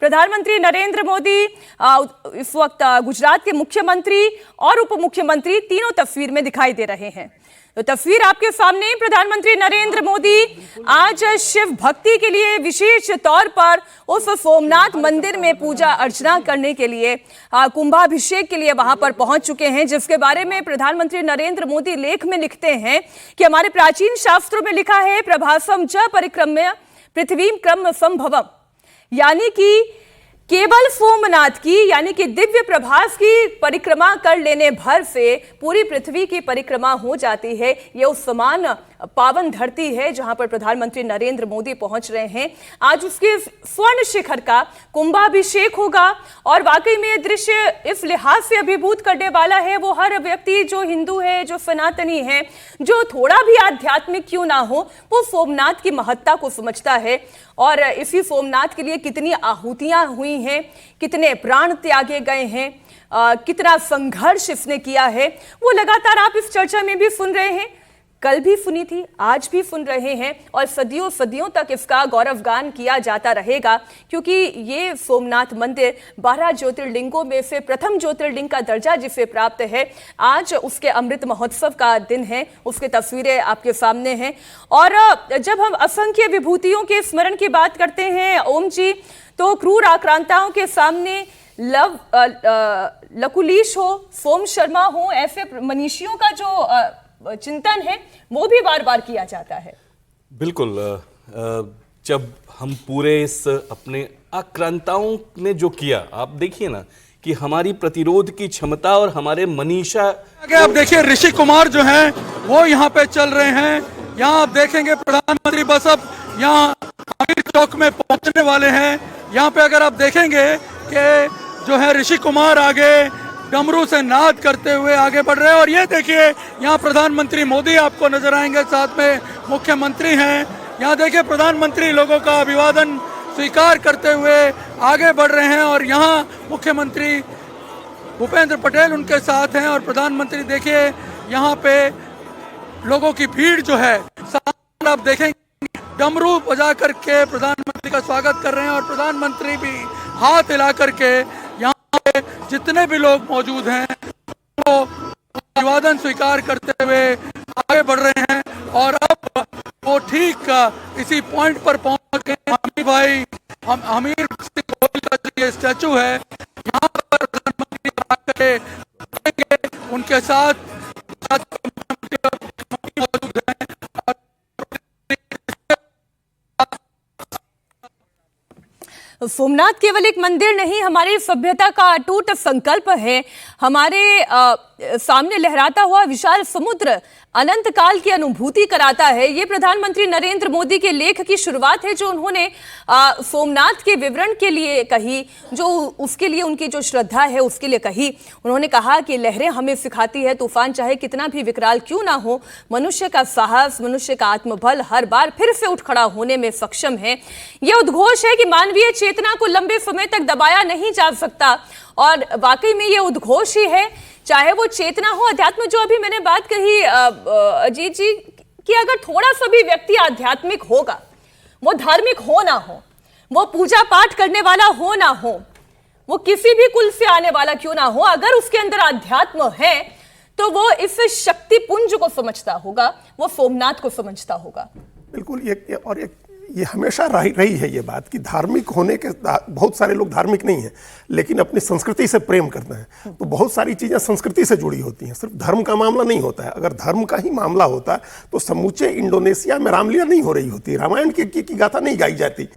प्रधानमंत्री नरेंद्र मोदी इस वक्त गुजरात के मुख्यमंत्री और उप मुख्यमंत्री तीनों तस्वीर में दिखाई दे रहे हैं। तो तस्वीर आपके सामने, प्रधानमंत्री नरेंद्र मोदी आज शिव भक्ति के लिए विशेष तौर पर उस सोमनाथ मंदिर में पूजा अर्चना करने के लिए कुंभाभिषेक के लिए वहां पर पहुंच चुके हैं, जिसके बारे में प्रधानमंत्री नरेंद्र मोदी लेख में लिखते हैं कि हमारे प्राचीन शास्त्रों में लिखा है, प्रभासम च परिक्रम्य पृथ्वीम क्रम संभवम, यानी कि केवल सोमनाथ की यानी कि दिव्य प्रभास की परिक्रमा कर लेने भर से पूरी पृथ्वी की परिक्रमा हो जाती है। यह उस समान पावन धरती है जहां पर प्रधानमंत्री नरेंद्र मोदी पहुंच रहे हैं। आज उसके स्वर्ण शिखर का कुंभाभिषेक होगा और वाकई में यह दृश्य इस लिहाज से अभिभूत करने वाला है। वो हर व्यक्ति जो हिंदू है, जो सनातनी है, जो थोड़ा भी आध्यात्मिक क्यों ना हो, वो सोमनाथ की महत्ता को समझता है और इसी सोमनाथ के लिए कितनी आहुतियां हुई हैं, कितने प्राण त्यागे गए हैं, कितना संघर्ष इसने किया है, वो लगातार आप इस चर्चा में भी सुन रहे हैं। कल भी सुनी थी, आज भी सुन रहे हैं और सदियों सदियों तक इसका गौरवगान किया जाता रहेगा, क्योंकि ये सोमनाथ मंदिर 12 ज्योतिर्लिंगों में से प्रथम ज्योतिर्लिंग का दर्जा जिसे प्राप्त है। आज उसके अमृत महोत्सव का दिन है, उसकी तस्वीरें आपके सामने हैं। और जब हम असंख्य विभूतियों के स्मरण की बात करते हैं ओम जी, तो क्रूर आक्रांताओं के सामने लकुलीश हो, सोम शर्मा हो, ऐसे मनीषियों का जो चिंतन है वो भी बार बार किया जाता है। बिल्कुल, जब हम पूरे इस अपने आक्रांताओं ने जो किया, आप देखिए ना कि हमारी प्रतिरोध की क्षमता और हमारे मनीषा आगे आप देखिए ऋषि कुमार जो हैं वो यहाँ पे चल रहे हैं। यहाँ आप देखेंगे प्रधानमंत्री बस अब यहाँ आमिर चौक में पहुंचने वाले हैं। यहाँ पे अगर आप देखेंगे कि जो है ऋषि कुमार आगे डमरू से नाद करते हुए आगे बढ़ रहे हैं और ये देखिए यहाँ प्रधानमंत्री मोदी आपको नजर आएंगे, साथ में मुख्यमंत्री हैं। यहाँ देखिए प्रधानमंत्री लोगों का अभिवादन स्वीकार करते हुए आगे बढ़ रहे हैं और यहाँ मुख्यमंत्री भूपेंद्र पटेल उनके साथ हैं और प्रधानमंत्री देखिए यहाँ पे लोगों की भीड़ जो है साथ आप देखेंगे डमरू बजा करके प्रधानमंत्री का स्वागत कर रहे हैं और प्रधानमंत्री भी हाथ हिला करके जितने भी लोग मौजूद हैं वो अभिवादन स्वीकार करते हुए आगे बढ़ रहे हैं। और अब वो ठीक इसी पॉइंट पर पहुंच गए। हमीर भाई हमीर सिंह गोयल का जो ये स्टैचू है, यहाँ पर प्रधानमंत्री आकर उनके साथ मौजूद हैं। सोमनाथ केवल एक मंदिर नहीं, हमारी सभ्यता का अटूट संकल्प है। हमारे सामने लहराता हुआ विशाल समुद्र अनंत काल की अनुभूति कराता है। ये प्रधानमंत्री नरेंद्र मोदी के लेख की शुरुआत है जो उन्होंने सोमनाथ के विवरण के लिए कही, जो उसके लिए उनकी जो श्रद्धा है उसके लिए कही। उन्होंने कहा कि लहरें हमें सिखाती है, तूफान चाहे कितना भी विकराल क्यों ना हो, मनुष्य का साहस, मनुष्य का आत्मबल हर बार फिर से उठ खड़ा होने में सक्षम है। यह उद्घोष है कि मानवीय चेतना को लंबे समय तक दबाया नहीं जा सकता और वाकई में यह उद्घोष ही है, चाहे वो चेतना हो, अध्यात्म। जो अभी मैंने बात कही अजीत जी कि अगर थोड़ा सा भी व्यक्ति आध्यात्मिक होगा, वो धार्मिक हो ना हो, वो पूजा पाठ करने वाला हो ना हो, वो किसी भी कुल से आने वाला क्यों ना हो, अगर उसके अंदर आध्यात्म है तो वो इस शक्ति पुंज को समझता होगा, वो सोमनाथ को समझता होगा। बिल्कुल, ये हमेशा रही है ये बात कि धार्मिक होने के बहुत सारे लोग धार्मिक नहीं हैं लेकिन अपनी संस्कृति से प्रेम करते हैं। तो बहुत सारी चीज़ें संस्कृति से जुड़ी होती हैं, सिर्फ धर्म का मामला नहीं होता है। अगर धर्म का ही मामला होता तो समूचे इंडोनेशिया में रामलीला नहीं हो रही होती, रामायण की गाथा नहीं गाई जाती।